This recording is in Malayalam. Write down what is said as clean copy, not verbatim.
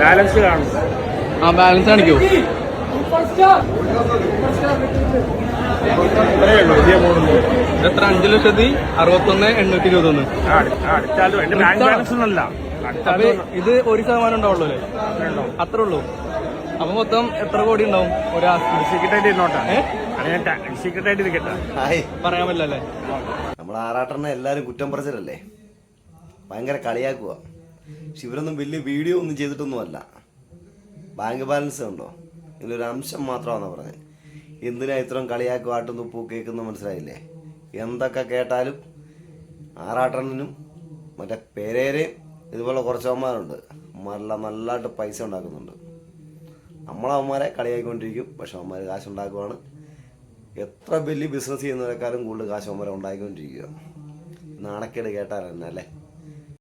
ബാലൻസ് കാണും. ആ ബാലൻസ് കാണിക്കോ? എത്ര? 5,61,821. അപ്പൊ ഇത് 1% ഉണ്ടാവുള്ളൂ അല്ലേ? അത്രേ ഉള്ളൂ. അപ്പൊ മൊത്തം എത്ര കോടി ഉണ്ടാവും? പറയാൻ പറ്റില്ലല്ലേ? നമ്മൾ ആറാട്ടനെ എല്ലാരും കുറ്റം പറച്ചിലല്ലേ, ഭയങ്കര കളിയാക്കുക. പക്ഷെ ഇവരൊന്നും വലിയ വീഡിയോ ഒന്നും ചെയ്തിട്ടൊന്നുമല്ല. ബാങ്ക് ബാലൻസ് ഉണ്ടോ ഇതിലൊരു അംശം മാത്രമാണെന്ന് പറഞ്ഞത്. എന്തിനാ ഇത്രയും കളിയാക്കുക, ആട്ടും തുപ്പൂ കേൾക്കുന്ന മനസ്സിലായില്ലേ? എന്തൊക്കെ കേട്ടാലും ആറാട്ടനും മറ്റേ പേരേരെയും ഇതുപോലെ കുറച്ചവന്മാരുണ്ട്. അവന്മാരെല്ലാം നല്ലതായിട്ട് പൈസ ഉണ്ടാക്കുന്നുണ്ട്. നമ്മളവന്മാരെ കളിയാക്കിക്കൊണ്ടിരിക്കും, പക്ഷെ അവന്മാർ കാശുണ്ടാക്കുവാണ്. എത്ര വലിയ ബിസിനസ് ചെയ്യുന്നവരെക്കാളും കൂടുതൽ കാശ് അവന്മാരെ ഉണ്ടാക്കിക്കൊണ്ടിരിക്കുക. നാണക്കേട് കേട്ടാൽ തന്നെ അല്ലേ?